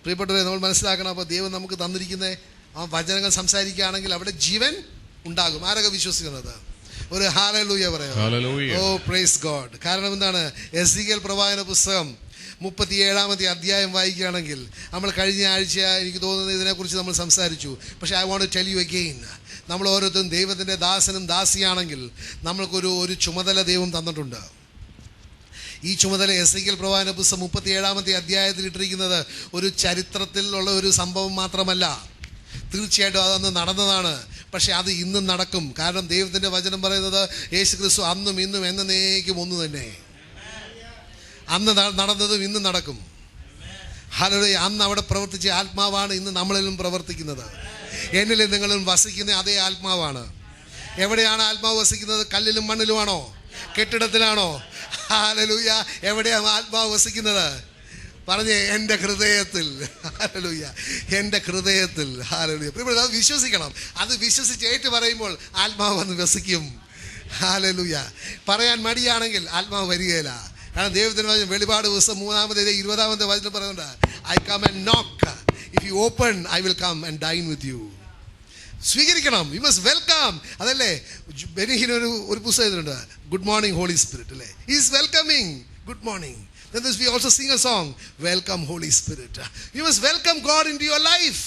പ്രിയപ്പെട്ടവരെ, നമ്മൾ മനസ്സിലാക്കണം. അപ്പോൾ ദൈവം നമുക്ക് തന്നിരിക്കുന്ന ആ വചനങ്ങൾ സംസാരിക്കുകയാണെങ്കിൽ അവിടെ ജീവൻ ഉണ്ടാകും. ആരൊക്കെ വിശ്വസിക്കുന്നത്? ഒരു ഹല്ലേലൂയ പറയാം. ഓ പ്രൈസ് ഗോഡ്. കാരണം എന്താണ്? എസെക്കിയേൽ പ്രവാചന പുസ്തകം 37-ാമത്തെ അധ്യായം വായിക്കുകയാണെങ്കിൽ, നമ്മൾ കഴിഞ്ഞ ആഴ്ച എനിക്ക് തോന്നുന്നത് ഇതിനെക്കുറിച്ച് നമ്മൾ സംസാരിച്ചു. പക്ഷേ I want to tell you again, നമ്മൾ ഓരോരുത്തരും ദൈവത്തിൻ്റെ ദാസനും ദാസിയാണെങ്കിൽ നമ്മൾക്കൊരു ചുമതല ദൈവം തന്നിട്ടുണ്ട്. ഈ ചുമതല എസെക്കിയേൽ പ്രവാചന പുസ്തകം 37-ാമത്തെ അധ്യായത്തിൽ ഇട്ടിരിക്കുന്നത് ഒരു ചരിത്രത്തിലുള്ള ഒരു സംഭവം മാത്രമല്ല. തീർച്ചയായിട്ടും അതന്ന് നടന്നതാണ്. പക്ഷേ അത് ഇന്നും നടക്കും. കാരണം ദൈവത്തിൻ്റെ വചനം പറയുന്നത് യേശു ക്രിസ്തു അന്നും ഇന്നും എന്നേക്കും ഒന്ന് തന്നെ. അന്ന് നടന്നതും ഇന്നും നടക്കും. ഹല്ലേലൂയ. അന്ന് അവിടെ പ്രവർത്തിച്ച ആത്മാവാണ് ഇന്ന് നമ്മളിലും പ്രവർത്തിക്കുന്നത്. എന്നിലും നിങ്ങളിലും വസിക്കുന്ന അതേ ആത്മാവാണ്. എവിടെയാണ് ആത്മാവ് വസിക്കുന്നത്? കല്ലിലും മണ്ണിലുമാണോ? കെട്ടിടത്തിലാണോ? ഹല്ലേലൂയ. എവിടെയാണ് ആത്മാവ് വസിക്കുന്നത്? പറഞ്ഞേ, എൻ്റെ ഹൃദയത്തിൽ. ഹല്ലേലൂയ, എൻ്റെ ഹൃദയത്തിൽ. ഹല്ലേലൂയ. അത് വിശ്വസിക്കണം. അത് വിശ്വസിച്ച് ഏറ്റു പറയുമ്പോൾ ആത്മാവ് വന്ന് വസിക്കും. ഹല്ലേലൂയ. പറയാൻ മടിയാണെങ്കിൽ ആത്മാവ് വരികയില്ല. കാരണം ദൈവത്തിന് വചനം വെളിപാട് പുസ്തകം 3-ാമത്തെ 20-ാമത്തെ വചനം പറയുന്നുണ്ട്, I come and knock, if you open I will come and dine with you. സ്വീകരിക്കണം. You must welcome. അതല്ലേ ബെനിഹിന് ഒരു പുസ്തകം എഴുതുന്നുണ്ട്, ഗുഡ് മോർണിംഗ് ഹോളി സ്പിരിറ്റ്. അല്ലേ, he is welcoming. Good morning. Then we also sing a song, welcome Holy Spirit. You must welcome God into your life.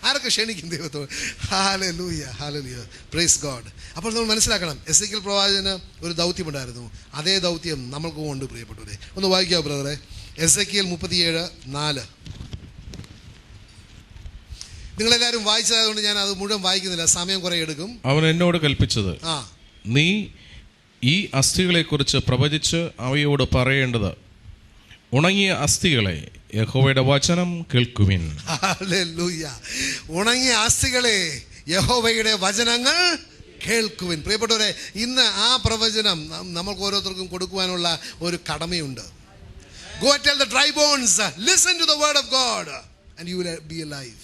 ആരൊക്കെ ക്ഷണിക്കും ദൈവത്തോട്? Hallelujah, hallelujah, praise God. അപ്പോൾ നമ്മൾ മനസ്സിലാക്കണം, എസെക്കിയേൽ പ്രവാചകന് ഒരു ദൗത്യമുണ്ടായിരുന്നു. അതേ ദൗത്യം നമ്മൾക്കും ഉണ്ട് പ്രിയപ്പെട്ടവരെ. ഒന്ന് വായിക്കാമോ ബ്രദറെ? എസെക്കിയേൽ 37:4. നിങ്ങളെല്ലാവരും വായിച്ചതായതുകൊണ്ട് ഞാൻ അത് മുഴുവൻ വായിക്കുന്നില്ല, സമയം കുറെ എടുക്കും. അവൻ എന്നോട് കൽപ്പിച്ചത്, നീ ഈ അസ്ഥികളെക്കുറിച്ച് പ്രവചിച്ച് അവയോട് പറയേണ്ടത്, ഉണങ്ങിയ അസ്ഥികളെ, യഹോവയുടെ വചനം കേൾക്കുവിൻ. ഹല്ലേലൂയ. ഉണങ്ങിയ അസ്ഥികളെ, യഹോവയുടെ വചനങ്ങൾ കേൾക്കുവിൻ. പ്രിയപ്പെട്ടവരെ, ഇന്ന് ആ പ്രവചനം നമുക്ക് ഓരോരുത്തർക്കും കൊടുക്കുവാനുള്ള ഒരു കടമയുണ്ട്. Go and tell the dry bones, listen to the word of God and you will be alive.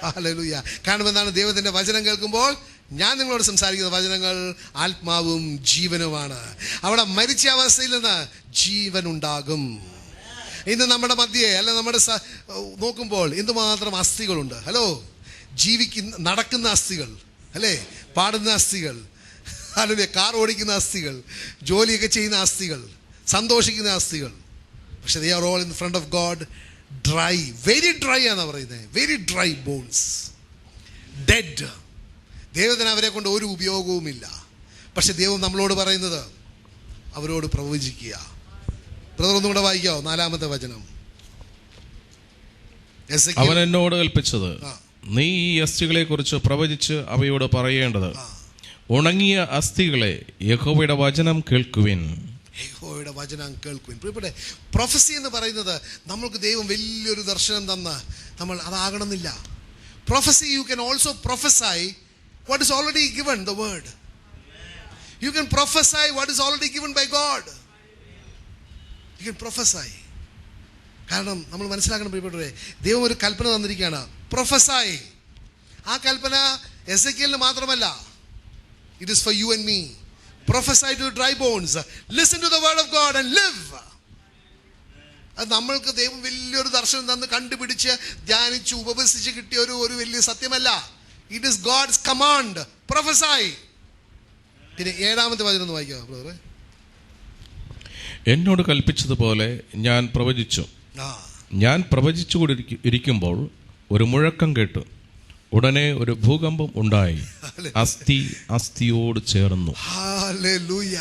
Hallelujah. കാരണം എന്താണ്? ദൈവത്തിൻ്റെ വചനം കേൾക്കുമ്പോൾ ഞാൻ നിങ്ങളോട് സംസാരിക്കുന്ന വചനങ്ങൾ ആത്മാവും ജീവനുമാണ്. അവിടെ മരിച്ച അവസ്ഥയിൽ നിന്ന് ജീവൻ ഉണ്ടാകും. ഇന്ന് നമ്മുടെ മധ്യേ അല്ല, നമ്മുടെ നോക്കുമ്പോൾ എന്തുമാത്രം അസ്ഥികളുണ്ട്. ഹലോ, നടക്കുന്ന അസ്ഥികൾ, അല്ലേ, പാടുന്ന അസ്ഥികൾ, അല്ലെ, കാർ ഓടിക്കുന്ന അസ്ഥികൾ, ജോലിയൊക്കെ ചെയ്യുന്ന അസ്ഥികൾ, സന്തോഷിക്കുന്ന അസ്ഥികൾ. പക്ഷെ they are all in front of God dry, very dry എന്നാണ് പറയുന്നത്. Very dry bones, dead. ദൈവത്തിന് അവരെ കൊണ്ട് ഒരു ഉപയോഗവുമില്ല. പക്ഷെ ദൈവം നമ്മളോട് പറയുന്നത് അവരോട് പ്രവചിക്കുക. ബ്രദർ ഒന്നും കൂടെ വായിക്കാവോ? 4-ാമത്തെ വചനം. അവൻ എന്നോട് കൽപ്പിച്ചത്, നീ ഈ അസ്ഥികളെ കുറിച്ച് പ്രവചിച്ച് അവയോട് പറയേണ്ടത്, ഉണങ്ങിയ അസ്ഥികളെ, യഹോവയുടെ വചനം കേൾക്കുവിൻ. യഹോവയുടെ വചനം കേൾക്കുവിൻ. പ്രിയപ്പെട്ടെ, പ്രൊഫസി എന്ന് പറയുന്നത് നമ്മൾക്ക് ദൈവം വലിയൊരു ദർശനം തന്ന് നമ്മൾ അതാകണമെന്നില്ല. Prophecy, you can also prophesy what is already given, the word. You can prophesy what is already given by God. You can prophesy. കാരണം നമ്മൾ മനസ്സിലാക്കണം പ്രിയപ്പെട്ടവരെ, ദൈവം ഒരു കൽപ്പന തന്നിരിക്കുകയാണ്, പ്രൊഫസൈ. ആ കൽപ്പന എസെക്കിയേലിന് മാത്രമല്ല, it is for you and me. Prophesy to dry bones, listen to the word of God and live. അത് നമ്മൾക്ക് ദൈവം വലിയൊരു ദർശനം തന്ന് കണ്ടുപിടിച്ച് ധ്യാനിച്ച് ഉപവസിച്ച് കിട്ടിയ ഒരു വലിയ സത്യമല്ല. It is God's command. Prophesy. പിന്നെ 7-ാമത്തെ വചനം ഒന്ന് വായിക്കുക ബ്രദറെ. എന്നോട് കൽപ്പിച്ചതുപോലെ ഞാൻ പ്രവചിച്ചു. ഞാൻ പ്രവചിച്ചുകൊണ്ടിരിക്കുമ്പോൾ ഒരു മുഴക്കം കേട്ടു. ഉടനെ ഒരു ഭൂകമ്പം ഉണ്ടായി. അസ്ഥി അസ്ഥിയോട് ചേർന്നു. ഹല്ലേലൂയ.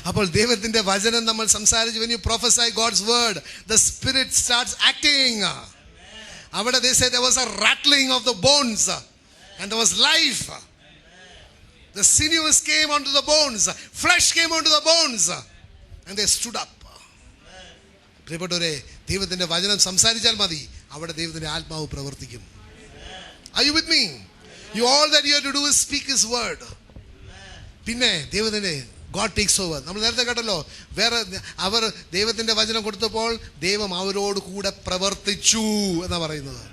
അപ്പോൾ ദൈവത്തിന്റെ വചനം നമ്മൾ സംസാരിച്ചു. When you prophesy God's word, the spirit starts acting. അവിടെ they said there was a rattling of the bones. And there was life. The sinews came onto the bones. Flesh came onto the bones. And they stood up. പ്രിയപ്പെട്ടവരെ, ദൈവത്തിൻ്റെ വചനം സംസാരിച്ചാൽ മതി, അവിടെ ദൈവത്തിൻ്റെ ആത്മാവ് പ്രവർത്തിക്കും. Are you with me? You all that you have to do is speak His word. പിന്നെ ദൈവത്തിൻ്റെ God takes over. നമ്മൾ നേരത്തെ കേട്ടല്ലോ, അവർ ദൈവത്തിൻ്റെ വചനം കൊടുത്തപ്പോൾ ദൈവം അവരോട് കൂടെ പ്രവർത്തിച്ചു എന്നാണ് പറയുന്നത്.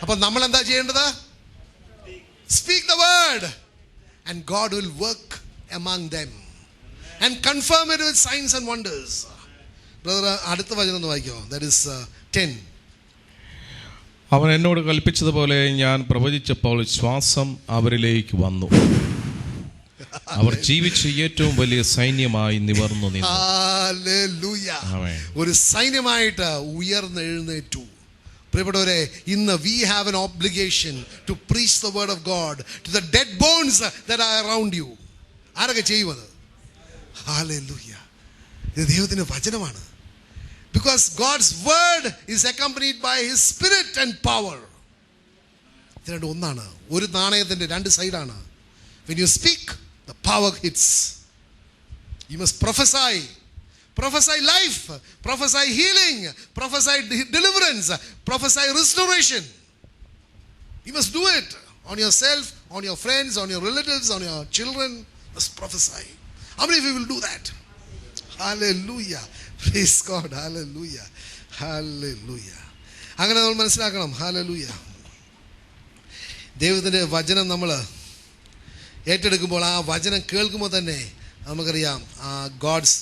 അപ്പം നമ്മൾ എന്താ ചെയ്യേണ്ടത്? Speak the word and God will work among them and confirm it with signs and wonders. Brother, അടുത്ത വചനം ഒന്ന് വായിക്കോ. That is 10. അവൻ എന്നോട് കൽപ്പിച്ചതുപോലെ ഞാൻ പ്രവചിച്ചപ്പോൾ ശ്വാസം അവരിലേക്ക് വന്നു. അവർ ജീവിച്ച ഏറ്റവും വലിയ സൈന്യമായി നിവർന്നു നിന്നു. ഹല്ലേലൂയ. ഒരു സൈന്യമായിട്ട് ഉയർന്നെഴുന്നേറ്റു. പ്രിയപ്പെട്ടവരെ, ഇന്ന് we have an obligation to preach the word of God to the dead bones that are around you. ആരൊക്കെ ചെയ്യുന്നത്? ഹല്ലേലൂയ. ഇത് ദൈവത്തിന്റെ വചനമാണ്. Because God's word is accompanied by his spirit and power. ഇത് രണ്ടും ഒന്നാണ്. ഒരു നാണയത്തിന്റെ രണ്ട് സൈഡാണ്. When you speak, the power hits. You must prophesy. Prophesy life, prophesy healing, prophesy deliverance, prophesy restoration. You must do it on yourself, on your friends, on your relatives, on your children. You must prophesy. How many of you will do that? Hallelujah. Praise God. Hallelujah. Hallelujah. അങ്ങനെ നമ്മൾ മനസ്സിലാക്കണം. Hallelujah. ദൈവത്തിൻ്റെ വചനം നമ്മൾ ഏറ്റെടുക്കുമ്പോൾ, ആ വചനം കേൾക്കുമ്പോൾ തന്നെ നമുക്കറിയാം ഗോഡ്സ്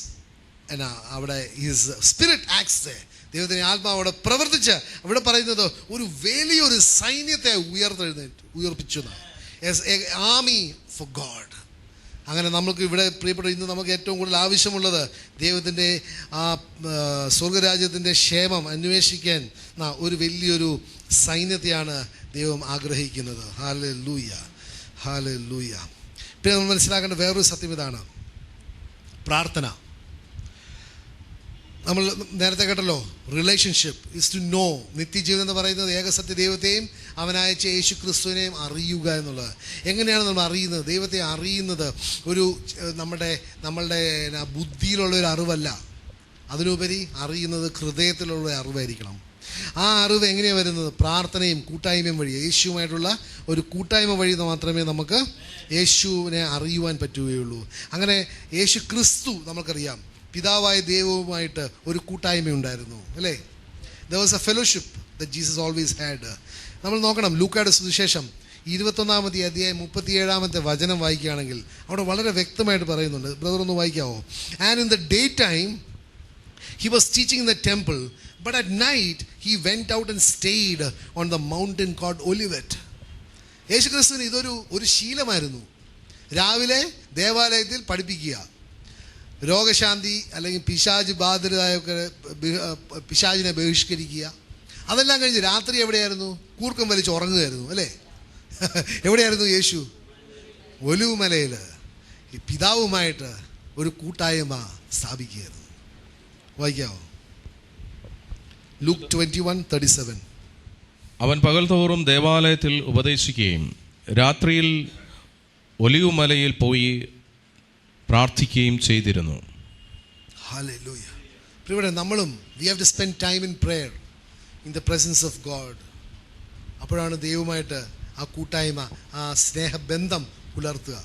അവിടെ ഹിസ് സ്പിരിറ്റ് ആക്ട്സ്. ദൈവത്തിൻ്റെ ആത്മാവ് അവിടെ പ്രവർത്തിച്ച് അവിടെ പറയുന്നത് ഒരു വലിയൊരു സൈന്യത്തെ ഉയർപ്പിച്ചു ആർമി ഫോർ ഗോഡ്. അങ്ങനെ നമുക്ക് ഇവിടെ പ്രിയപ്പെട്ട ഇന്ന് നമുക്ക് ഏറ്റവും കൂടുതൽ ആവശ്യമുള്ളത് ദൈവത്തിൻ്റെ ആ സ്വർഗരാജ്യത്തിൻ്റെ ക്ഷേമം അന്വേഷിക്കാൻ ഒരു വലിയൊരു സൈന്യത്തെയാണ് ദൈവം ആഗ്രഹിക്കുന്നത്. Hallelujah, hallelujah. പിന്നെ നമ്മൾ മനസ്സിലാക്കേണ്ട വേറൊരു സത്യം ഇതാണ്, പ്രാർത്ഥന. നമ്മൾ നേരത്തെ കേട്ടല്ലോ, റിലേഷൻഷിപ്പ് ഇസ് ടു നോ. നിത്യജീവിതം എന്ന് പറയുന്നത് ഏകസത്യ ദൈവത്തെയും അവനയച്ച യേശു ക്രിസ്തുവിനെയും അറിയുക എന്നുള്ളത്. എങ്ങനെയാണ് നമ്മൾ അറിയുന്നത്? ദൈവത്തെ അറിയുന്നത് ഒരു നമ്മളുടെ ബുദ്ധിയിലുള്ളൊരു അറിവല്ല, അതിനുപരി അറിയുന്നത് ഹൃദയത്തിലുള്ള അറിവായിരിക്കണം. ആ അറിവ് എങ്ങനെയാണ് വരുന്നത്? പ്രാർത്ഥനയും കൂട്ടായ്മയും വഴി, യേശുവുമായിട്ടുള്ള ഒരു കൂട്ടായ്മ വഴി മാത്രമേ നമുക്ക് യേശുവിനെ അറിയുവാൻ പറ്റുകയുള്ളൂ. അങ്ങനെ യേശു ക്രിസ്തു നമുക്കറിയാം പിതാവായ ദൈവവുമായിട്ട് ഒരു കൂട്ടായ്മയുണ്ടായിരുന്നു, അല്ലേ? There was a fellowship that Jesus always had. നമ്മൾ നോക്കണം, ലൂക്കായുടെ സുവിശേഷം 21-ാമത്തെ അധ്യായം 37-ാമത്തെ വചനം വായിക്കുകയാണെങ്കിൽ അവിടെ വളരെ വ്യക്തമായിട്ട് പറയുന്നുണ്ട്. ബ്രദർ ഒന്ന് വായിക്കാവോ? And in the daytime he was teaching in the temple, but at night he went out and stayed on the mountain called Olivet. യേശു ക്രിസ്തുവിന് ഇതൊരു ശീലമായിരുന്നു. രാവിലെ ദേവാലയത്തിൽ പഠിപ്പിക്കുക, രോഗശാന്തി അല്ലെങ്കിൽ പിശാച് ബാധിതരായൊക്കെ പിശാചിനെ ബഹിഷ്കരിക്കുക. അതെല്ലാം കഴിഞ്ഞ് രാത്രി എവിടെയായിരുന്നു? കൂർക്കം വലിച്ച് ഉറങ്ങുകയായിരുന്നു, അല്ലേ? എവിടെയായിരുന്നു യേശു? ഒലിവുമലയിൽ പിതാവുമായിട്ട് ഒരു കൂട്ടായ്മ സ്ഥാപിക്കുകയായിരുന്നു. വായിക്കാവോ? ലൂക്ക് 21:37. അവൻ പകൽ തോറും ദേവാലയത്തിൽ ഉപദേശിക്കുകയും രാത്രിയിൽ ഒലിവുമലയിൽ പോയി പ്രാർത്ഥിക്കുകയും ചെയ്തിരുന്നു. ഹല്ലേലൂയ. ഇവിടെ നമ്മളും we have to spend time in prayer in the presence of God. അപ്പോഴാണ് ദൈവമായിട്ട് ആ കൂട്ടായ്മ, ആ സ്നേഹബന്ധം പുലർത്തുക.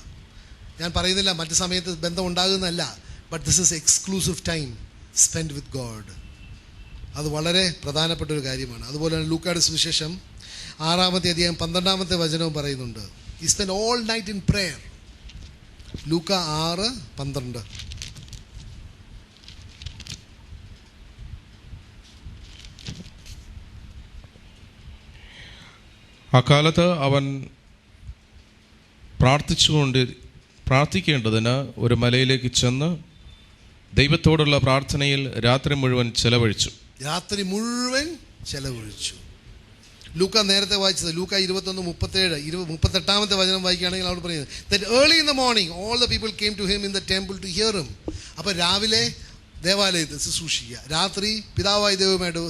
ഞാൻ പറയുന്നില്ല മറ്റു സമയത്ത് ബന്ധം ഉണ്ടാകുന്നതല്ല, but this is exclusive time spend with God. അത് വളരെ പ്രധാനപ്പെട്ട ഒരു കാര്യമാണ്. അതുപോലെ തന്നെ ലൂക്കായുടെ സുവിശേഷം 6-ാമത്തെ അധ്യായം 12-ാമത്തെ വചനവും പറയുന്നുണ്ട്, he spent all night in prayer. ലൂക്ക 6:12. അക്കാലത്ത് അവൻ പ്രാർത്ഥിക്കേണ്ടതിന് ഒരു മലയിലേക്ക് ചെന്ന് ദൈവത്തോടുള്ള പ്രാർത്ഥനയിൽ രാത്രി മുഴുവൻ ചെലവഴിച്ചു. ലൂക്ക നേരത്തെ വായിച്ചത്, ലൂക്ക 21:37-38 വചനം വായിക്കുകയാണെങ്കിൽ അവിടെ പറയുന്നത്, that early in the morning all the people came to him in the temple to hear him. അപ്പോൾ രാവിലെ ദേവാലയത്തിൽ ശുശ്രൂഷിക്കുക, രാത്രി പിതാവായ ദൈവമായിട്ട്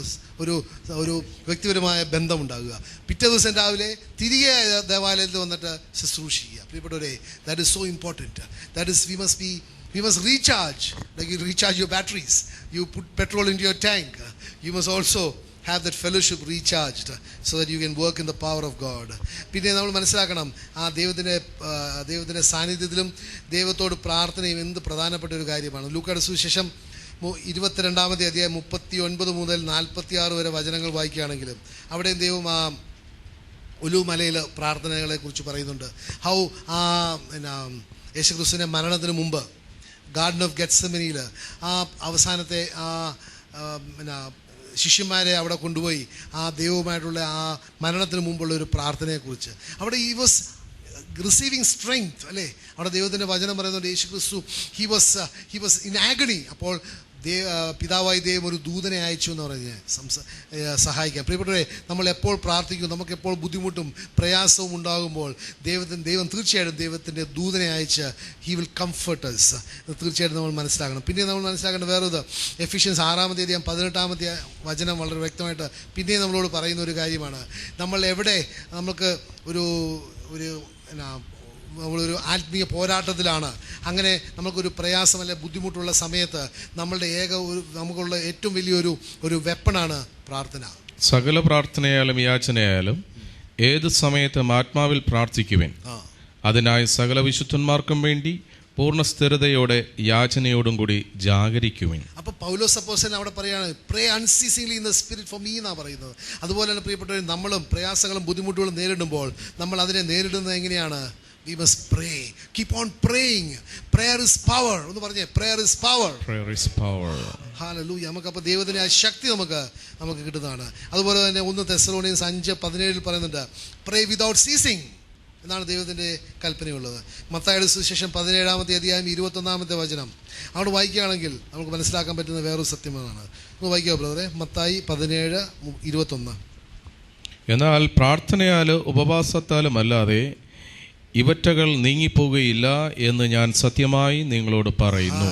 ഒരു വ്യക്തിപരമായ ബന്ധമുണ്ടാകുക, പിറ്റേ ദിവസം രാവിലെ തിരികെ ദേവാലയത്തിൽ വന്നിട്ട് ശുശ്രൂഷിക്കുക. പ്രിയപ്പെട്ടവരെ, that is so important. That is, we must recharge, like you recharge your batteries, you put petrol into your tank. You must also have that fellowship recharged so that you can work in the power of God. പിന്നെ നമ്മൾ മനസ്സിലാക്കണം, ആ ദൈവത്തിൻ്റെ സാന്നിധ്യത്തിലും ദൈവത്തോട് പ്രാർത്ഥനയും എന്ത് പ്രധാനപ്പെട്ട ഒരു കാര്യമാണ്. ലൂക്കായുടെ സുവിശേഷം 22-ാമത്തെ അധ്യായം 39 മുതൽ 46 വരെ വചനങ്ങൾ വായിക്കുകയാണെങ്കിലും അവിടെയും ദൈവം ആ ഒലിവുമലയിൽ പ്രാർത്ഥനകളെ കുറിച്ച് പറയുന്നുണ്ട്. ഹൗ യേശുക്രിസ്തുവിൻ്റെ മരണത്തിന് മുമ്പ് ഗാർഡൻ ഓഫ് ഗെത്സമനിയിൽ ആ അവസാനത്തെ ശിഷ്യന്മാരെ അവിടെ കൊണ്ടുപോയി ആ ദൈവവുമായിട്ടുള്ള ആ മരണത്തിന് മുമ്പുള്ള ഒരു പ്രാർത്ഥനയെക്കുറിച്ച്. അവിടെ ഈ വാസ് റിസീവിങ് സ്ട്രെങ്ത് അല്ലേ. അവിടെ ദൈവത്തിൻ്റെ വചനം പറയുന്നുണ്ട് യേശു ക്രിസ്തു ഹി വാസ് ഇൻ ആഗണി. അപ്പോൾ പിതാവായി ദൈവം ഒരു ദൂതനെ അയച്ചു എന്ന് പറഞ്ഞ് സഹായിക്കാം. പ്രിയപ്പെട്ടവരെ, നമ്മൾ എപ്പോൾ പ്രാർത്ഥിക്കും, നമുക്കെപ്പോൾ ബുദ്ധിമുട്ടും പ്രയാസവും ഉണ്ടാകുമ്പോൾ ദൈവം തീർച്ചയായിട്ടും ദൈവത്തിൻ്റെ ദൂതനെ അയച്ച് ഹി വിൽ കംഫർട്ട് us. തീർച്ചയായിട്ടും നമ്മൾ മനസ്സിലാക്കണം. പിന്നെ നമ്മൾ മനസ്സിലാക്കേണ്ട വേറൊരു എഫിഷ്യൻസ് 6-ാമത്തെ അധ്യായം 18-ാമത്തെ വചനം വളരെ വ്യക്തമായിട്ട് പിന്നെയും നമ്മളോട് പറയുന്ന ഒരു കാര്യമാണ്. നമ്മൾ എവിടെ നമുക്ക് ഒരു നമ്മളൊരു ആത്മീയ പോരാട്ടത്തിലാണ്, അങ്ങനെ നമുക്കൊരു പ്രയാസം അല്ലെ ബുദ്ധിമുട്ടുള്ള സമയത്ത് നമ്മളുടെ നമുക്കുള്ള ഏറ്റവും വലിയൊരു വെപ്പണാണ് പ്രാർത്ഥന. സകല പ്രാർത്ഥനയാലും യാചനയാലും ഏത് സമയത്തും ആത്മാവിൽ പ്രാർത്ഥിക്കുവിൻ, അതിനായി സകല വിശുദ്ധന്മാർക്കും വേണ്ടി പൂർണ്ണ സ്ഥിരതയോടെ യാചനയോടും കൂടി ജാഗരിക്കുവിൻ. അപ്പോൾ പൗലോസ് അപ്പോസ്തലൻ അവിടെ പറയാണ് pray unceasingly in the spirit for me എന്നാണ് പറയുന്നത്. അതുപോലെ തന്നെ പ്രിയപ്പെട്ടവർ, നമ്മളും പ്രയാസങ്ങളും ബുദ്ധിമുട്ടുകളും നേരിടുമ്പോൾ നമ്മൾ അതിനെ നേരിടുന്നത് എങ്ങനെയാണ്? We must pray. Keep on praying. Prayer is power. ഒന്ന് പറഞ്ഞേ, prayer is power. Prayer is power. Hallelujah. നമുക്കപ്പോൾ ദൈവത്തിൻ്റെ ആ ശക്തി നമുക്ക് കിട്ടുന്നതാണ്. അതുപോലെ തന്നെ 1 തെസ്സലോനിയൻസ് 5:17 പറയുന്നുണ്ട് pray without ceasing എന്നാണ് ദൈവത്തിൻ്റെ കൽപ്പനയുള്ളത്. മത്തായിയുടെ സുവിശേഷം 17-ാമത്തെ അധ്യായം 21-ാമത്തെ വചനം അവിടെ വായിക്കുകയാണെങ്കിൽ നമുക്ക് മനസ്സിലാക്കാൻ പറ്റുന്ന വേറൊരു സത്യമാണ്. ഒന്ന് വായിക്കുക ബ്രദറെ, മത്തായി 17:21. എന്നാൽ പ്രാർത്ഥനയാലും ഉപവാസത്താലും അല്ലാതെ ഇവറ്റകൾ നീങ്ങിപ്പോകുകയില്ല എന്ന് ഞാൻ സത്യമായി നിങ്ങളോട് പറയുന്നു.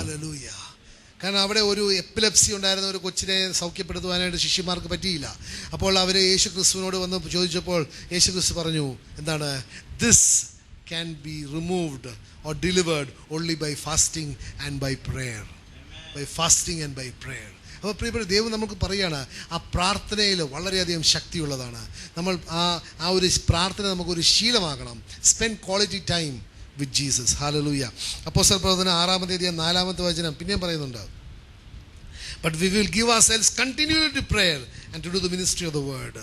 കാരണം അവിടെ ഒരു എപ്പിലെപ്സി ഉണ്ടായിരുന്ന ഒരു കൊച്ചിനെ സൗഖ്യപ്പെടുത്തുവാനായിട്ട് ശിഷ്യന്മാർക്ക് പറ്റിയില്ല. അപ്പോൾ അവർ യേശു ക്രിസ്തുവിനോട് വന്ന് ചോദിച്ചപ്പോൾ യേശു ക്രിസ്തു പറഞ്ഞു എന്താണ്? This can be removed or delivered only by fasting and by prayer. By fasting and by prayer. അപ്പോൾ പ്രിയപ്പെട്ട ദൈവം നമുക്ക് പറയുകയാണ് ആ പ്രാർത്ഥനയിൽ വളരെയധികം ശക്തിയുള്ളതാണ്. നമ്മൾ ആ ഒരു പ്രാർത്ഥന നമുക്കൊരു ശീലമാക്കണം. Spend quality time with Jesus. Hallelujah. അപ്പോസ്തല പ്രവർത്തനം 6-ാമത്തെ അധ്യായം 4-ാമത്തെ വചനം പിന്നെയും പറയുന്നുണ്ട് but we will give ourselves continually to prayer and to do the ministry of the word.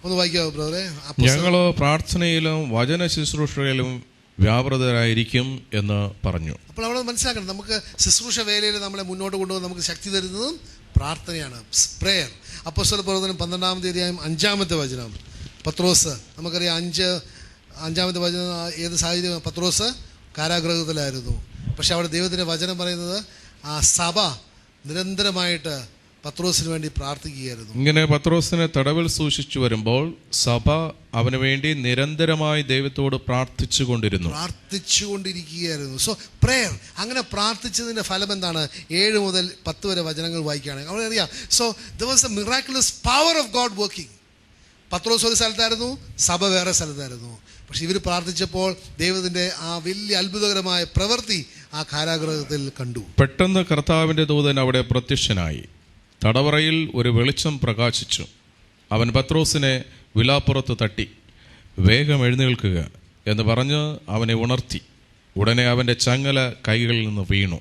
ഒന്ന് വായിക്കാമോ ബ്രദറെ? ഞങ്ങളോ പ്രാർത്ഥനയിലും വചന ശുശ്രൂഷയിലും വ്യാപൃതരായിരിക്കും എന്ന് പറഞ്ഞു. അപ്പോൾ അവിടെ മനസ്സിലാക്കണം, നമുക്ക് ശുശ്രൂഷ വേലയിൽ നമ്മളെ മുന്നോട്ട് കൊണ്ടുപോകാൻ നമുക്ക് ശക്തി തരുന്നതും പ്രാർത്ഥനയാണ്, പ്രെയർ. അപ്പോസ്തല പ്രവർത്തനം 12-ാമത്തെ അധ്യായം 5-ാമത്തെ വചനം. പത്രോസ്, നമുക്കറിയാം 5-ാമത്തെ വചനം ഏത് സാഹചര്യം? പത്രോസ് കാരാഗൃഹത്തിലായിരുന്നു. പക്ഷെ അവിടെ ദൈവത്തിൻ്റെ വചനം പറയുന്നത് ആ സഭ നിരന്തരമായിട്ട് പത്രോസിന് വേണ്ടി പ്രാർത്ഥിക്കുകയായിരുന്നു. ഇങ്ങനെ പത്രോസിനെ തടവിൽ സൂക്ഷിച്ചു വരുമ്പോൾ സഭ അവന് വേണ്ടി നിരന്തരമായി ദൈവത്തോട് പ്രാർത്ഥിച്ചുകൊണ്ടിരിക്കുകയായിരുന്നു. സോ പ്രെയർ, അങ്ങനെ പ്രാർത്ഥിച്ചതിൻ്റെ ഫലം എന്താണ്? 7 മുതൽ 10 വരെ വചനങ്ങൾ വായിക്കുകയാണെങ്കിൽ അവിടെ അറിയാം. So there was a miraculous power of God working. പത്രോസ് ഒരു സ്ഥലത്തായിരുന്നു, സഭ വേറെ സ്ഥലത്തായിരുന്നു. പക്ഷെ ഇവർ പ്രാർത്ഥിച്ചപ്പോൾ ദൈവത്തിൻ്റെ ആ വലിയ അത്ഭുതകരമായ പ്രവൃത്തി ആ കാരാഗൃഹത്തിൽ കണ്ടു. പെട്ടെന്ന് കർത്താവിൻ്റെ ദൂതൻ അവിടെ പ്രത്യക്ഷനായി. തടവറയിൽ ഒരു വെളിച്ചം പ്രകാശിച്ചു. അവൻ പത്രോസിനെ വിലാപ്പുറത്ത് തട്ടി വേഗം എഴുന്നേൽക്കുക എന്ന് പറഞ്ഞ് അവനെ ഉണർത്തി. ഉടനെ അവൻ്റെ ചങ്ങല കൈകളിൽ നിന്ന് വീണു.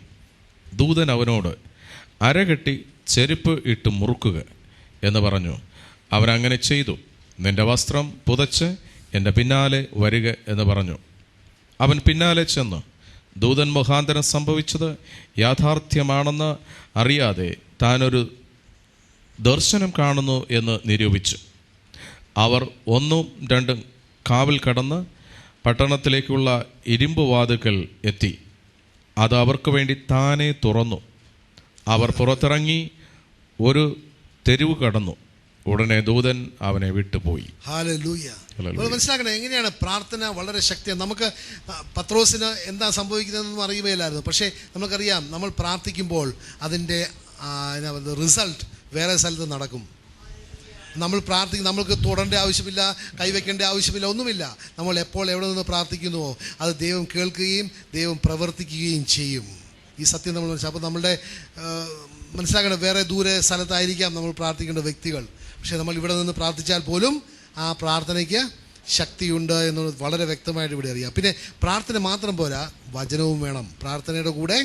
ദൂതൻ അവനോട് അരകെട്ടി ചെരുപ്പ് ഇട്ട് മുറുക്കുക എന്ന് പറഞ്ഞു. അവൻ അങ്ങനെ ചെയ്തു. നിന്റെ വസ്ത്രം പുതച്ച് എൻ്റെ പിന്നാലെ വരിക എന്ന് പറഞ്ഞു. അവൻ പിന്നാലെ ചെന്ന് ദൂതൻ മുഖാന്തരം സംഭവിച്ചത് യാഥാർത്ഥ്യമാണെന്ന് അറിയാതെ താനൊരു ദർശനം കാണുന്നു എന്ന് നിരൂപിച്ചു. അവർ 1-2 കാവൽ കടന്ന് പട്ടണത്തിലേക്കുള്ള ഇരുമ്പ് വാതിൽക്കൽ എത്തി. അത് അവർക്ക് വേണ്ടി താനെ തുറന്നു. അവർ പുറത്തിറങ്ങി ഒരു തെരുവ് കടന്നു. ഉടനെ ദൂതൻ അവനെ വിട്ടുപോയി. ഹല്ലേലൂയ. മനസ്സിലാക്കണം എങ്ങനെയാണ് പ്രാർത്ഥന വളരെ ശക്തിയാണ്. നമുക്ക് പത്രോസിന് എന്താ സംഭവിക്കുന്നതെന്നൊന്നും അറിയുകയില്ലായിരുന്നു. പക്ഷേ നമുക്കറിയാം, നമ്മൾ പ്രാർത്ഥിക്കുമ്പോൾ അതിൻ്റെ റിസൾട്ട് വേറെ സ്ഥലത്ത് നടക്കും. നമ്മൾ നമ്മൾക്ക് തൊടേണ്ട ആവശ്യമില്ല, കൈവയ്ക്കേണ്ട ആവശ്യമില്ല, ഒന്നുമില്ല. നമ്മൾ എപ്പോൾ എവിടെ നിന്ന് പ്രാർത്ഥിക്കുന്നുവോ അത് ദൈവം കേൾക്കുകയും ദൈവം പ്രവർത്തിക്കുകയും ചെയ്യും. ഈ സത്യം നമ്മൾ മനസ്സിലാക്കും. അപ്പോൾ നമ്മളുടെ മനസ്സിലാക്കണം, വേറെ ദൂരെ സ്ഥലത്തായിരിക്കാം നമ്മൾ പ്രാർത്ഥിക്കേണ്ട വ്യക്തികൾ. പക്ഷേ നമ്മൾ ഇവിടെ നിന്ന് പ്രാർത്ഥിച്ചാൽ പോലും ആ പ്രാർത്ഥനയ്ക്ക് ശക്തിയുണ്ട് എന്നുള്ളത് വളരെ വ്യക്തമായിട്ട് ഇവിടെ അറിയാം. പിന്നെ പ്രാർത്ഥന മാത്രം പോരാ, വചനവും വേണം. പ്രാർത്ഥനയുടെ കൂടെ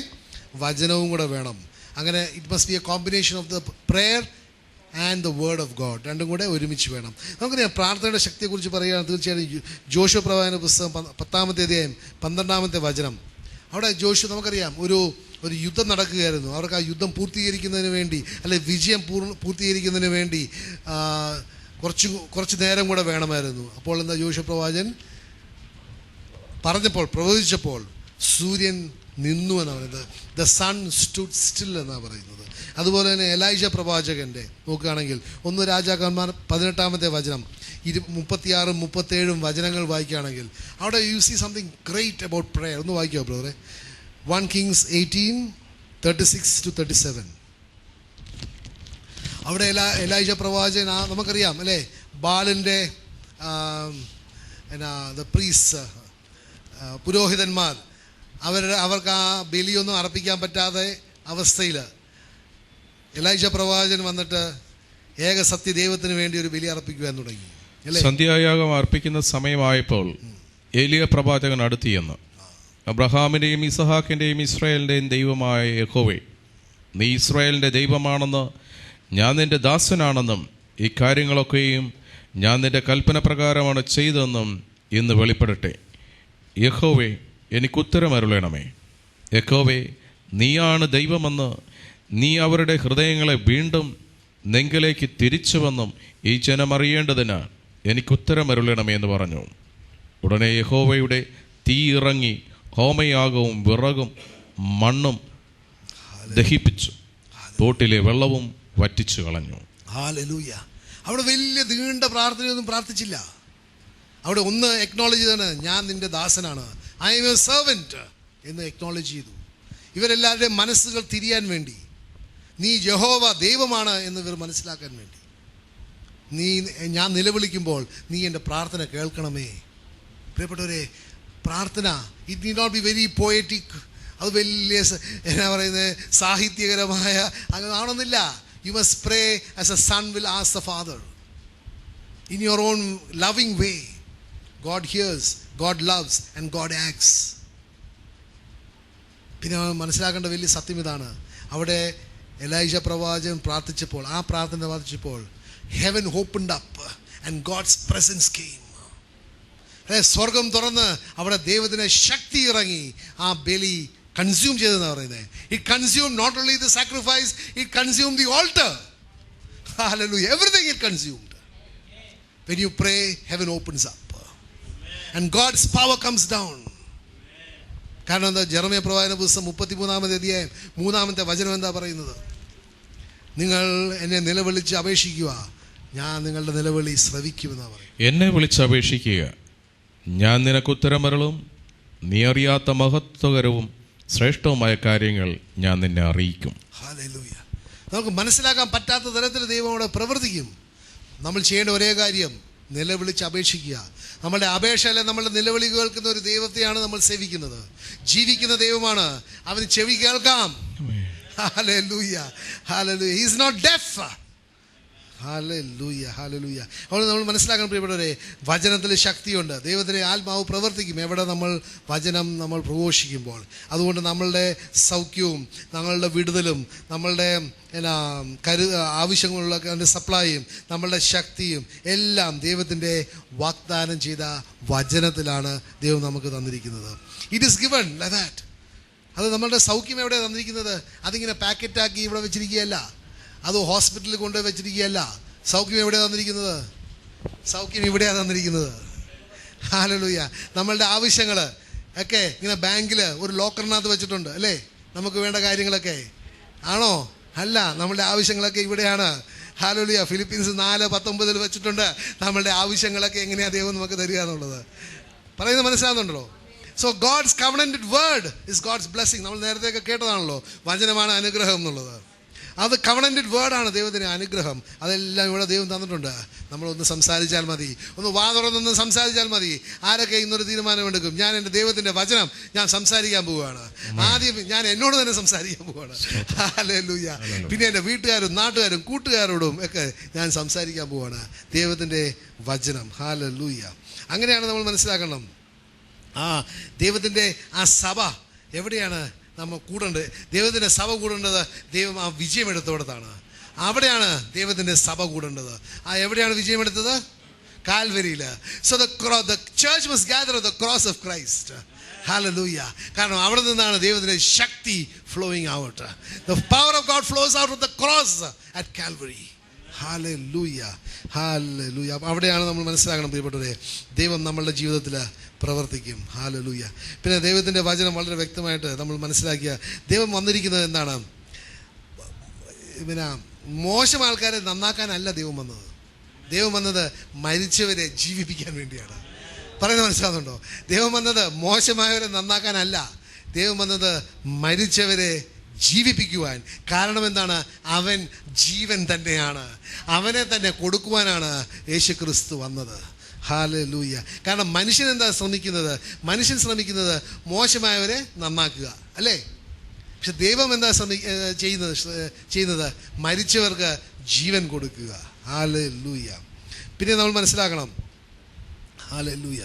വചനവും കൂടെ വേണം. അങ്ങനെ it must be A combination of the prayer and the word of God. രണ്ടും കൂടെ ഒരുമിച്ച് വേണം. നമുക്കറിയാം പ്രാർത്ഥനയുടെ ശക്തിയെക്കുറിച്ച് പറയുകയാണ്. തീർച്ചയായും ജോഷുവ പ്രവാചകന്റെ പുസ്തകം 10-ാമത്തെ അധ്യായം 12-ാമത്തെ വചനം. അവിടെ ജോഷു നമുക്കറിയാം ഒരു ഒരു യുദ്ധം നടക്കുകയായിരുന്നു. അവർക്ക് ആ യുദ്ധം പൂർത്തീകരിക്കുന്നതിന് വേണ്ടി, അല്ലെ വിജയം പൂർത്തീകരിക്കുന്നതിന് വേണ്ടി കുറച്ച് നേരം കൂടെ വേണമായിരുന്നു. അപ്പോൾ എന്താ യോശുവ പ്രവാചകൻ പ്രവചിച്ചപ്പോൾ സൂര്യൻ നിന്നു എന്നാണ് പറയുന്നത്. ദ സൺ സ്റ്റുഡ് സ്റ്റിൽ എന്നാണ് പറയുന്നത്. അതുപോലെ തന്നെ എലൈജ പ്രവാചകൻ്റെ നോക്കുകയാണെങ്കിൽ 1 രാജാക്കന്മാർ 18-ാമത്തെ വചനം 36, 37 വചനങ്ങൾ വായിക്കുകയാണെങ്കിൽ അവിടെ you see something great about prayer. ഒന്ന് വായിക്കുക ബ്രദറെ. 1 Kings 18:36-37. അവിടെ എലൈജ പ്രവാചകൻ, നമുക്കറിയാം അല്ലേ, ബാലിൻ്റെ ദ പ്രീസ്റ്റ്, പുരോഹിതന്മാർ അവർക്ക് ആ ബലിയൊന്നും അർപ്പിക്കാൻ പറ്റാതെ അവസ്ഥയിൽ എലൈജ പ്രവാചകൻ വന്നിട്ട് ഏക സത്യ ദൈവത്തിന് വേണ്ടി ഒരു ബലി അർപ്പിക്കുവാൻ തുടങ്ങി. സന്ധ്യായാഗം അർപ്പിക്കുന്ന സമയമായപ്പോൾ ഏലിയ പ്രവാചകൻ അടുത്ത് ചെന്ന്, അബ്രഹാമിൻ്റെയും ഇസഹാക്കിൻ്റെയും ഇസ്രായേലിൻ്റെയും ദൈവമായ യഹോവേ, നീ ഇസ്രായേലിൻ്റെ ദൈവമാണെന്ന് ഞാൻ നിൻ്റെ ദാസനാണെന്നും ഈ കാര്യങ്ങളൊക്കെയും ഞാൻ നിൻ്റെ കൽപ്പന പ്രകാരമാണ് ചെയ്തതെന്നും ഇന്ന് വെളിപ്പെടട്ടെ. യഹോവേ, എനിക്കുത്തരമരുളണമേ. യഹോവേ, നീയാണ് ദൈവമെന്ന് നീ അവരുടെ ഹൃദയങ്ങളെ വീണ്ടും നെങ്കിലേക്ക് തിരിച്ചുവെന്നും ഈ ജനം അറിയേണ്ടതിന് എനിക്കുത്തരമരുളണമേ എന്ന് പറഞ്ഞു. ഉടനെ യഹോവയുടെ തീ ഇറങ്ങി ഹോമയാഗവും വിറകും മണ്ണും ദഹിപ്പിച്ചു, തോട്ടിലെ വെള്ളവും വറ്റിച്ചു കളഞ്ഞു. ഹല്ലേലൂയ. അവിടെ വലിയ നീണ്ട പ്രാർത്ഥനയൊന്നും പ്രാർത്ഥിച്ചില്ല. അവിടെ ഒന്ന് എക്നോളജ് ചെയ്താണ്, ഞാൻ നിന്റെ ദാസനാണ്, ഐ എം എ സെർവൻറ്റ് എന്ന് എക്നോളജ് ചെയ്തു. ഇവരെല്ലാവരുടെയും മനസ്സുകൾ തിരിയാൻ വേണ്ടി, നീ യഹോവ ദൈവമാണ് എന്ന് ഇവർ മനസ്സിലാക്കാൻ വേണ്ടി, ഞാൻ നിലവിളിക്കുമ്പോൾ നീ എൻ്റെ പ്രാർത്ഥന കേൾക്കണമേ. പ്രിയപ്പെട്ടവരെ, പ്രാർത്ഥന it need not be very poetic, അത് വലിയ എന്നാ പറയുന്നത് സാഹിത്യകരമായ അങ്ങനെ ആണെന്നില്ല. You must pray as a son will ask the father in your own loving way. God hears, God loves and God acts. പിന്നെ മനസ്സിലാക്കേണ്ട വലിയ സത്യം ഇതാണ്. അവിടെ എലൈജ പ്രവാചകൻ പ്രാർത്ഥിച്ചപ്പോൾ, ആ പ്രാർത്ഥന പ്രാർത്ഥിച്ചപ്പോൾ heaven opened up and God's presence came. സ്വർഗം തുറന്ന് അവിടെ ദൈവത്തിൻ്റെ ശക്തി ഇറങ്ങി ആ ബലി കൺസ്യൂം ചെയ്തെന്നാണ് പറയുന്നത്. It consume not only the sacrifice, it consume the altar. Hallelujah. Everything it consumed. When you pray, heaven opens up and God's power comes down. കാരണം എന്താ? ജെറമ്യ പ്രവാചന പുസ്തകം 33-ാമത്തെ അധ്യായം 3-ാമത്തെ വചനം എന്താ പറയുന്നത്? നിങ്ങൾ എന്നെ നിലവിളിച്ച് അപേക്ഷിക്കുക, ഞാൻ നിങ്ങളുടെ നിലവിളി ശ്രവിക്കുമെന്നാണ് പറയുന്നത്. എന്നെ വിളിച്ച് അപേക്ഷിക്കുക, ഞാൻ നിനക്ക് ഉത്തരമരുളും, നീ അറിയാത്ത മഹത്വകരവും ശ്രേഷ്ഠവുമായ കാര്യങ്ങൾ ഞാൻ നിന്നെ അറിയിക്കും. ഹല്ലേലൂയ. നമുക്ക് മനസ്സിലാക്കാൻ പറ്റാത്ത തരത്തിൽ ദൈവം അവിടെ പ്രവർത്തിക്കും. നമ്മൾ ചെയ്യേണ്ട ഒരേ കാര്യം നിലവിളിച്ച് അപേക്ഷിക്കുക. നമ്മളുടെ അപേക്ഷയല്ല, നമ്മളുടെ നിലവിളി കേൾക്കുന്ന ഒരു ദൈവത്തെയാണ് നമ്മൾ സേവിക്കുന്നത്. ജീവിക്കുന്ന ദൈവമാണ്, അവന് ചെവി കേൾക്കാം. Hallelujah, hallelujah. He is not deaf. Hallelujah, hallelujah. അതുകൊണ്ട് നമ്മൾ മനസ്സിലാക്കാൻ പ്രിയപ്പെട്ടവരെ, വചനത്തിൽ ശക്തിയുണ്ട്. ദൈവത്തിൻ്റെ ആത്മാവ് പ്രവർത്തിക്കും എവിടെ നമ്മൾ പ്രഘോഷിക്കുമ്പോൾ. അതുകൊണ്ട് നമ്മളുടെ സൗഖ്യവും നമ്മളുടെ വിടുതലും നമ്മളുടെ ആവശ്യങ്ങളുള്ള സപ്ലൈയും നമ്മളുടെ ശക്തിയും എല്ലാം ദൈവത്തിൻ്റെ വാഗ്ദാനം ചെയ്ത വചനത്തിലാണ് ദൈവം നമുക്ക് തന്നിരിക്കുന്നത്. It is given like that. അത് നമ്മളുടെ സൗഖ്യം എവിടെയാണ് തന്നിരിക്കുന്നത്? അതിങ്ങനെ പാക്കറ്റാക്കി ഇവിടെ വെച്ചിരിക്കുകയല്ല, അത് ഹോസ്പിറ്റലിൽ കൊണ്ടുപോയി വെച്ചിരിക്കുകയല്ല. സൗഖ്യം എവിടെയാണ് തന്നിരിക്കുന്നത്? സൗഖ്യം ഇവിടെയാണ് തന്നിരിക്കുന്നത്. ഹല്ലേലൂയ. നമ്മളുടെ ആവശ്യങ്ങൾ ഒക്കെ ഇങ്ങനെ ബാങ്കിൽ ഒരു ലോക്കറിനകത്ത് വെച്ചിട്ടുണ്ട് അല്ലേ? നമുക്ക് വേണ്ട കാര്യങ്ങളൊക്കെ ആണോ? അല്ല, നമ്മളുടെ ആവശ്യങ്ങളൊക്കെ ഇവിടെയാണ്. ഹല്ലേലൂയ. ഫിലിപ്പീൻസ് 4:19 വെച്ചിട്ടുണ്ട് നമ്മളുടെ ആവശ്യങ്ങളൊക്കെ എങ്ങനെയാണ് ദൈവം നമുക്ക് തരിക എന്നുള്ളത്. പറയുന്നത് മനസ്സിലാകുന്നുണ്ടല്ലോ? So God's covenanted word is God's blessing. നമ്മൾ നേരത്തെയൊക്കെ കേട്ടതാണല്ലോ, വചനമാണ് അനുഗ്രഹം എന്നുള്ളത്. അത് കവനന്റഡ് വേർഡാണ് ദൈവത്തിൻ്റെ അനുഗ്രഹം. അതെല്ലാം ഇവിടെ ദൈവം തന്നിട്ടുണ്ട്. നമ്മളൊന്ന് സംസാരിച്ചാൽ മതി, ഒന്ന് വാ തുറന്നൊന്ന് സംസാരിച്ചാൽ മതി. ആരൊക്കെ ഇന്നൊരു തീരുമാനമെടുക്കും? ഞാൻ എൻ്റെ ദൈവത്തിൻ്റെ വചനം ഞാൻ സംസാരിക്കാൻ പോവുകയാണ്. ആദ്യം ഞാൻ എന്നോട് തന്നെ സംസാരിക്കാൻ പോവുകയാണ്. ഹല്ലേലൂയ. പിന്നെ എൻ്റെ വീട്ടുകാരും നാട്ടുകാരും കൂട്ടുകാരോടും ഒക്കെ ഞാൻ സംസാരിക്കാൻ പോവുകയാണ് ദൈവത്തിൻ്റെ വചനം. ഹല്ലേലൂയ. അങ്ങനെയാണ് നമ്മൾ മനസ്സിലാക്കണം. ദൈവത്തിൻ്റെ ആ സഭ എവിടെയാണ് നമ്മൾ കൂടേണ്ടത്? ദൈവത്തിൻ്റെ സഭ കൂടേണ്ടത് ദൈവം ആ വിജയമെടുത്തോടത്താണ്. അവിടെയാണ് ദൈവത്തിൻ്റെ സഭ കൂടേണ്ടത്. എവിടെയാണ് വിജയമെടുത്തത്? കാൽവരിയിൽ. So the church must gather at the cross of Christ. Hallelujah. കാരണം അവിടെ നിന്നാണ് ദൈവത്തിൻ്റെ ശക്തി flowing out. The power of God flows out of the cross at Calvary. Hallelujah, hallelujah. അപ്പോൾ അവിടെയാണ് നമ്മൾ മനസ്സിലാക്കണം പ്രിയപ്പെട്ടവരെ, ദൈവം നമ്മളുടെ ജീവിതത്തിൽ പ്രവർത്തിക്കും. ഹല്ലേലൂയ. പിന്നെ ദൈവത്തിൻ്റെ വചനം വളരെ വ്യക്തമായിട്ട് നമ്മൾ മനസ്സിലാക്കിയ ദൈവം വന്നിരിക്കുന്നത് എന്താണ്? പിന്നെ മോശം ആൾക്കാരെ നന്നാക്കാനല്ല ദൈവം വന്നത്. ദൈവം വന്നത് മരിച്ചവരെ ജീവിപ്പിക്കാൻ വേണ്ടിയാണ്. പറയുന്നത് മനസ്സിലാകുന്നുണ്ടോ? ദൈവം വന്നത് മോശമായവരെ നന്നാക്കാനല്ല, ദൈവം വന്നത് മരിച്ചവരെ ജീവിപ്പിക്കുവാൻ. കാരണം എന്താണ്? അവൻ ജീവൻ തന്നെയാണ്. അവനെ തന്നെ കൊടുക്കുവാനാണ് യേശു ക്രിസ്തു വന്നത്. ഹല്ലേലൂയ. കാരണം മനുഷ്യൻ എന്താ ശ്രമിക്കുന്നത്? മനുഷ്യൻ ശ്രമിക്കുന്നത് മോശമായവരെ നന്നാക്കുക, അല്ലേ? പക്ഷെ ദൈവം എന്താ ചെയ്യുന്നത്? മരിച്ചവർക്ക് ജീവൻ കൊടുക്കുക. ഹല്ലേലൂയ. പിന്നെ നമ്മൾ മനസ്സിലാക്കണം, ഹല്ലേലൂയ,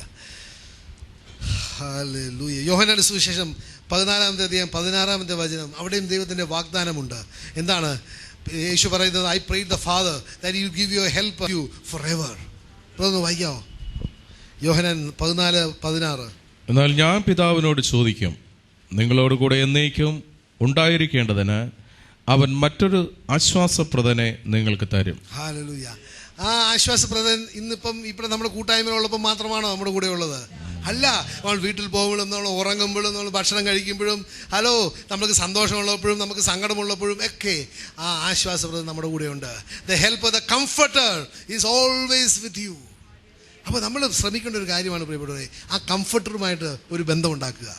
ഹല്ലേലൂയ. യോഹന്നാന്റെ സുവിശേഷം 14-ാമത്തെ അധ്യായം 16-ാമത്തെ വചനം, അവിടെയും ദൈവത്തിൻ്റെ വാഗ്ദാനമുണ്ട്. എന്താണ് യേശു പറയുന്നത്? I prayed the father that he will give you help you for ever. അതൊന്ന് വായിക്കാമോ? യോഹന്നാൻ 14:16. എന്നാൽ ഞാൻ പിതാവിനോട് ചോദിക്കും, നിങ്ങളോട് കൂടെ എന്നേക്കും ഉണ്ടായിരിക്കേണ്ടതിന് അവൻ മറ്റൊരു ആശ്വാസപ്രദനെ നിങ്ങൾക്ക് തരും. ഹല്ലേലൂയ. ആ ആശ്വാസപ്രദൻ ഇന്നിപ്പം ഇവിടെ നമ്മുടെ കൂട്ടായ്മയിലുള്ളപ്പം മാത്രമാണോ നമ്മുടെ കൂടെ ഉള്ളത്? അല്ല. നമ്മൾ വീട്ടിൽ പോകുമ്പോഴും നമ്മൾ ഉറങ്ങുമ്പോഴും നമ്മൾ ഭക്ഷണം കഴിക്കുമ്പോഴും നമുക്ക് സന്തോഷമുള്ളപ്പോഴും നമുക്ക് സങ്കടമുള്ളപ്പോഴും ഒക്കെ ആ ആശ്വാസപ്രദൻ നമ്മുടെ കൂടെയുണ്ട്. The help, the comforter is always with you. അപ്പോൾ നമ്മൾ ശ്രമിക്കേണ്ട ഒരു കാര്യമാണ് പ്രിയപ്പെട്ടവരെ, ആ കംഫർട്ടറുമായിട്ട് ഒരു ബന്ധം ഉണ്ടാക്കുക.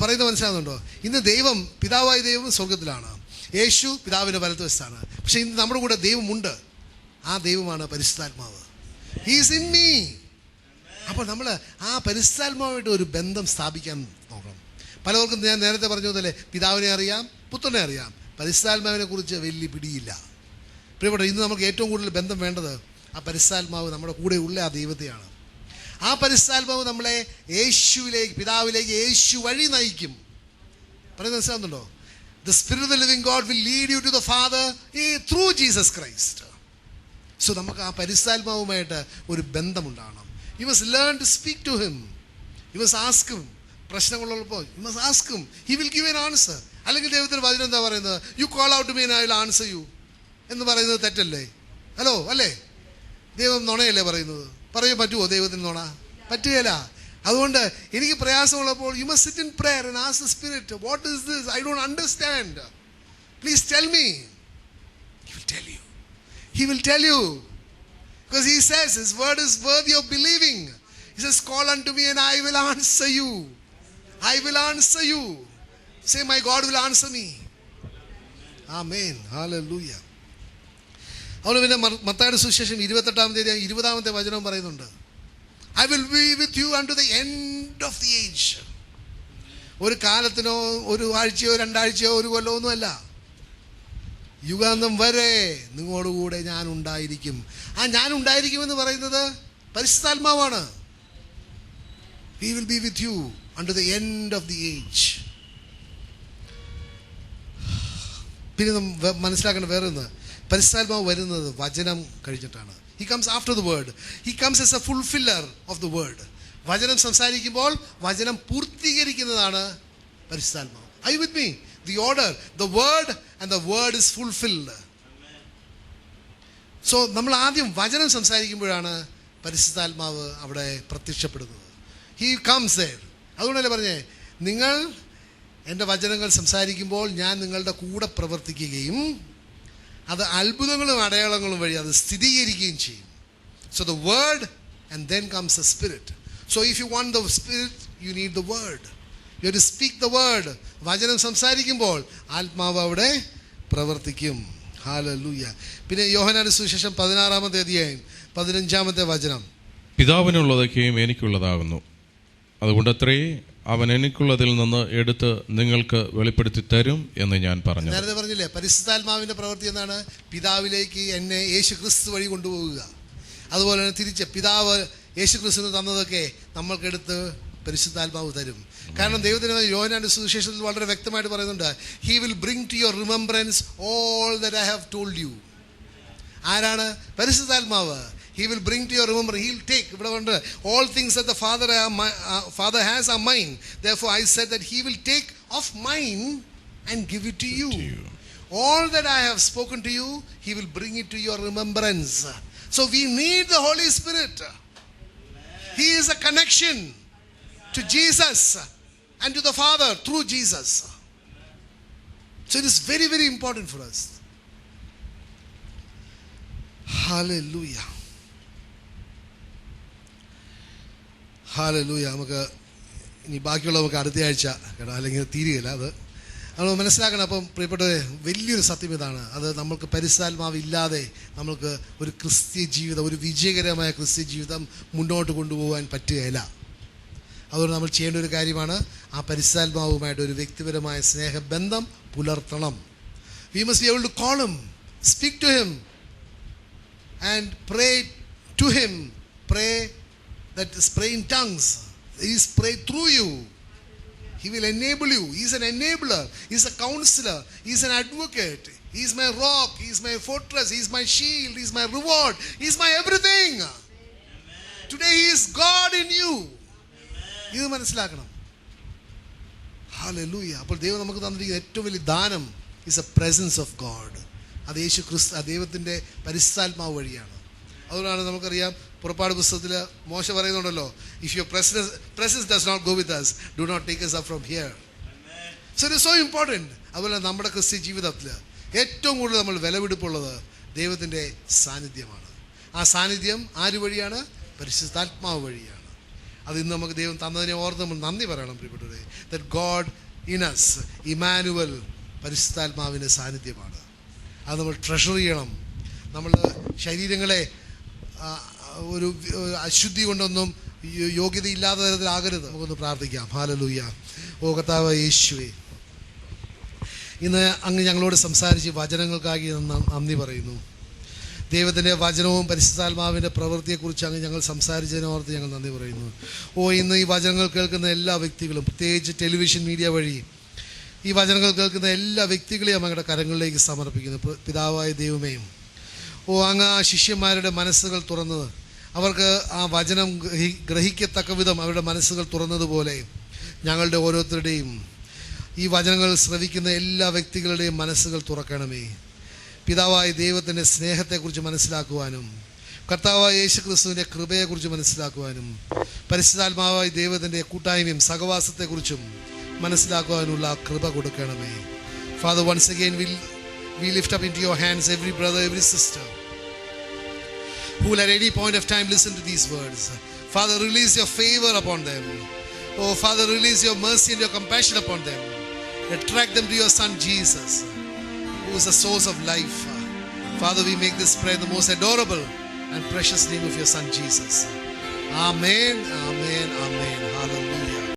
പറയുന്നത് മനസ്സിലാകുന്നുണ്ടോ? ഇന്ന് ദൈവം, പിതാവായ ദൈവം സ്വർഗത്തിലാണ്, യേശു പിതാവിൻ്റെ വലതുവശത്താണ്. പക്ഷെ ഇന്ന് നമ്മുടെ കൂടെ ദൈവമുണ്ട്. ആ ദൈവമാണ് പരിശുദ്ധാത്മാവ്. He's in me. അപ്പോൾ നമ്മൾ ആ പരിശുദ്ധാത്മാവായിട്ട് ഒരു ബന്ധം സ്ഥാപിക്കാൻ നോക്കണം. പലവർക്കും ഞാൻ നേരത്തെ പറഞ്ഞതുപോലെ പിതാവിനെ അറിയാം, പുത്രനെ അറിയാം, പരിശുദ്ധാത്മാവിനെ കുറിച്ച് വലിയ പിടിയില്ല. പ്രിയപ്പെട്ട, ഇന്ന് നമുക്ക് ഏറ്റവും കൂടുതൽ ബന്ധം വേണ്ടത് ആ പരിശുദ്ധാത്മാവ് നമ്മുടെ കൂടെ ഉള്ള ആ ദൈവത്തെയാണ്. ആ പരിശുദ്ധാത്മാവ് നമ്മളെ യേശുവിലേക്ക്, പിതാവിലേക്ക് യേശു വഴി നയിക്കും. പറയുന്നത് മനസ്സിലാകുന്നുണ്ടോ? The Spirit of the living God will lead you to the Father through Jesus Christ. So നമുക്ക് ആ പരിശുദ്ധാത്മാവുമായിട്ട് ഒരു ബന്ധമുണ്ടാകണം. You must learn to speak to him. You must ask him. പ്രശ്നങ്ങളുള്ളപ്പോൾ you must ask him. He will give an answer. അല്ലെങ്കിൽ ദൈവത്തിൻ്റെ വചനം എന്താ പറയുന്നത്? You call out to me and I will answer you എന്ന് പറയുന്നത് തെറ്റല്ലേ? അല്ലേ? ദൈവം നുണയല്ലേ പറയുന്നത്? പറയാൻ പറ്റുമോ ദൈവത്തിന് നുണ? പറ്റുകയില്ല. അതുകൊണ്ട് എനിക്ക് പ്രയാസമുള്ളപ്പോൾ you must sit in prayer and ask the Spirit, what is this? I don't understand. Please tell me. He will tell you. He will tell you. Because he says his word is worthy of believing. He says, call unto me and I will answer you. I will answer you. Say, my God will answer me. Amen. Hallelujah. അതുകൊണ്ട് പിന്നെ മത്തായിയുടെ സുവിശേഷം 28-ാമത്തെ 20-ാമത്തെ വചനം പറയുന്നുണ്ട്, I will be with you unto the end of the age. ഒരു കാലത്തിനോ ഒരു ആഴ്ചയോ 2 ആഴ്ചയോ ഒരു കൊല്ലമോ ഒന്നുമല്ല, യുഗാന്തം വരെ നിങ്ങളോടുകൂടെ ഞാൻ ഉണ്ടായിരിക്കും. ആ ഞാൻ ഉണ്ടായിരിക്കുമെന്ന് പറയുന്നത് പരിശുദ്ധാത്മാവാണ്. He will be with you unto the end of the age. പിന്നെ മനസ്സിലാക്കേണ്ട വേറൊന്ന്, പരിശുദ്ധാത്മാവ് വരുന്നത് വചനം കഴിഞ്ഞിട്ടാണ്. He comes after the word. He comes as a fulfiller of the word. വചനം സംസാരിക്കുമ്പോൾ വചനം പൂർത്തീകരിക്കുന്നതാണ് പരിശുദ്ധാത്മാവ്. Are you with me? The order, the word and the word is fulfilled. So നമ്മൾ ആദ്യം വചനം സംസാരിക്കുമ്പോഴാണ് പരിശുദ്ധാത്മാവ് അവിടെ പ്രത്യക്ഷപ്പെടുന്നത്. He comes there. അതുകൊണ്ടല്ലേ പറഞ്ഞേ, നിങ്ങൾ എൻ്റെ വചനങ്ങൾ സംസാരിക്കുമ്പോൾ ഞാൻ നിങ്ങളുടെ കൂടെ പ്രവർത്തിക്കുകയും അത് അത്ഭുതങ്ങളും അടയാളങ്ങളും വഴി അത് സ്ഥിരീകരിക്കുകയും ചെയ്യും. So the word and then comes the spirit. So if you want the spirit, you need the word. You have to speak the word. വചനം സംസാരിക്കുമ്പോൾ ആത്മാവ് അവിടെ പ്രവർത്തിക്കും. ഹല്ലേലൂയ. പിന്നെ യോഹന്നാന്റെ സുവിശേഷം 16-ാമത്തെ അധ്യായം 15-ാമത്തെ വചനം, പിതാവിനുള്ളതൊക്കെയും എനിക്കുള്ളതാകുന്നു, അതുകൊണ്ടത്രേ അവൻ എനിക്കുള്ളതിൽ നിന്ന് എടുത്ത് നിങ്ങൾക്ക് വെളിപ്പെടുത്തി തരും എന്ന് ഞാൻ പറഞ്ഞു. നേരത്തെ പറഞ്ഞില്ലേ, പരിശുദ്ധാത്മാവിന്റെ പ്രവൃത്തി എന്താണ്? പിതാവിലേക്ക് എന്നെ യേശു ക്രിസ്തു വഴി കൊണ്ടുപോവുക. അതുപോലെ തന്നെ തിരിച്ച് പിതാവ് യേശു ക്രിസ്തുവിന് തന്നതൊക്കെ നമ്മൾക്കെടുത്ത് പരിശുദ്ധാത്മാവ് തരും. കാരണം ദൈവത്തിന് യോഹന്നാന്റെ സുവിശേഷത്തിൽ വളരെ വ്യക്തമായിട്ട് പറയുന്നുണ്ട്, he will bring to your remembrance all that I have told you. ആരാണ്? പരിശുദ്ധാത്മാവ്. He will bring to your remembrance. He will take. All things that the Father has are mine. Therefore I said that He will take of mine and give it to you. All that I have spoken to you, He will bring it to your remembrance. So we need the Holy Spirit. He is a connection to Jesus and to the Father through Jesus. So it is very, very important for us. Hallelujah. Hallelujah. നമുക്ക് ഇനി ബാക്കിയുള്ള നമുക്ക് അടുത്ത ആഴ്ച കേട്ടോ, അല്ലെങ്കിൽ തീരുകയില്ല അത് നമ്മൾ മനസ്സിലാക്കണം. അപ്പം പ്രിയപ്പെട്ടവരെ, വലിയൊരു സത്യം ഇതാണ്. അത് നമ്മൾക്ക് പരിശുദ്ധാത്മാവില്ലാതെ നമ്മൾക്ക് ഒരു ക്രിസ്ത്യ ജീവിതം, ഒരു വിജയകരമായ ക്രിസ്ത്യ ജീവിതം മുന്നോട്ട് കൊണ്ടുപോകാൻ പറ്റുകയില്ല. അതുകൊണ്ട് നമ്മൾ ചെയ്യേണ്ട ഒരു കാര്യമാണ് ആ പരിശുദ്ധാത്മാവുമായിട്ട് ഒരു വ്യക്തിപരമായ സ്നേഹബന്ധം പുലർത്തണം. We must be able to call Him, speak to Him and pray to Him. Pray in tongues. He is pray through you. He will enable you. He is an enabler. He is a counselor. He is an advocate. He is my rock. He is my fortress. He is my shield. He is my reward. He is my everything. Amen. Today He is God in you. ഇത് മനസ്സിലാക്കണം. Hallelujah. അപ്പോൾ ദൈവം നമുക്ക് തന്നിരിക്കുന്ന ഏറ്റവും വലിയ ദാനം is a presence of God. അത് യേശു ക്രിസ്തു, ആ ദൈവത്തിൻ്റെ പരിശുദ്ധാത്മാവ് വഴിയാണ്. അതുകൊണ്ടാണ് നമുക്കറിയാം പുറപ്പാട് പുസ്തകത്തിൽ മോശ പറയുന്നുണ്ടല്ലോ, if your presence does not go with us, do not take us up from here. So it is so important. അതുപോലെ നമ്മുടെ ക്രിസ്ത്യ ജീവിതത്തിൽ ഏറ്റവും കൂടുതൽ നമ്മൾ വിലപിടിപ്പുള്ളത് ദൈവത്തിൻ്റെ സാന്നിധ്യമാണ്. ആ സാന്നിധ്യം ആര് വഴിയാണ്? പരിശുദ്ധാത്മാവ് വഴിയാണ്. അത് ഇന്ന് നമുക്ക് ദൈവം തന്നതിനെ ഓർത്ത് നമ്മൾ നന്ദി പറയണം പ്രിയപ്പെട്ടവരെ. That God in us, Emmanuel, പരിശുദ്ധാത്മാവിൻ്റെ സാന്നിധ്യമാണ്. അത് നമ്മൾ ട്രഷർ ചെയ്യണം. നമ്മൾ ശരീരങ്ങളെ ഒരു അശുദ്ധി കൊണ്ടൊന്നും യോഗ്യതയില്ലാത്ത തരത്തിലാകരുത്. നമുക്കൊന്ന് പ്രാർത്ഥിക്കാം. ഹല്ലേലൂയ. ഓ കർത്താവ് യേശുവേ, ഇന്ന് അങ്ങ് ഞങ്ങളോട് സംസാരിച്ച് വചനങ്ങൾക്കായി നന്ദി പറയുന്നു. ദൈവത്തിൻ്റെ വചനവും പരിശുദ്ധാത്മാവിൻ്റെ പ്രവൃത്തിയെക്കുറിച്ച് അങ്ങ് ഞങ്ങൾ സംസാരിച്ചതിനോർത്ത് ഞങ്ങൾ നന്ദി പറയുന്നു. ഇന്ന് ഈ വചനങ്ങൾ കേൾക്കുന്ന എല്ലാ വ്യക്തികളും, പ്രത്യേകിച്ച് ടെലിവിഷൻ മീഡിയ വഴി ഈ വചനങ്ങൾ കേൾക്കുന്ന എല്ലാ വ്യക്തികളെയും അങ്ങയുടെ കരങ്ങളിലേക്ക് സമർപ്പിക്കുന്നു. പിതാവായ ദൈവമേ, അങ്ങ് ആ ശിഷ്യന്മാരുടെ മനസ്സുകൾ തുറന്നത്, അവർക്ക് ആ വചനം ഗ്രഹിക്കത്തക്ക വിധം അവരുടെ മനസ്സുകൾ തുറന്നതുപോലെ ഞങ്ങളുടെ ഓരോരുത്തരുടെയും ഈ വചനങ്ങൾ ശ്രവിക്കുന്ന എല്ലാ വ്യക്തികളുടെയും മനസ്സുകൾ തുറക്കണമേ. പിതാവായ ദൈവത്തിൻ്റെ സ്നേഹത്തെക്കുറിച്ച് മനസ്സിലാക്കുവാനും, കർത്താവായ യേശു ക്രിസ്തുവിൻ്റെ കൃപയെക്കുറിച്ച് മനസ്സിലാക്കുവാനും, പരിശുദ്ധാത്മാവായ ദൈവത്തിൻ്റെ കൂട്ടായ്മയും സഹവാസത്തെക്കുറിച്ചും മനസ്സിലാക്കുവാനുള്ള കൃപ കൊടുക്കണമേ. Father, once again we lift up into your hands every brother, every sister who will at any point of time listen to these words. Father, release your favor upon them. Oh Father, release your mercy and your compassion upon them. Attract them to your Son Jesus, who is the source of life. Father, we make this prayer in the most adorable and precious name of your Son Jesus. Amen, amen, amen. Hallelujah.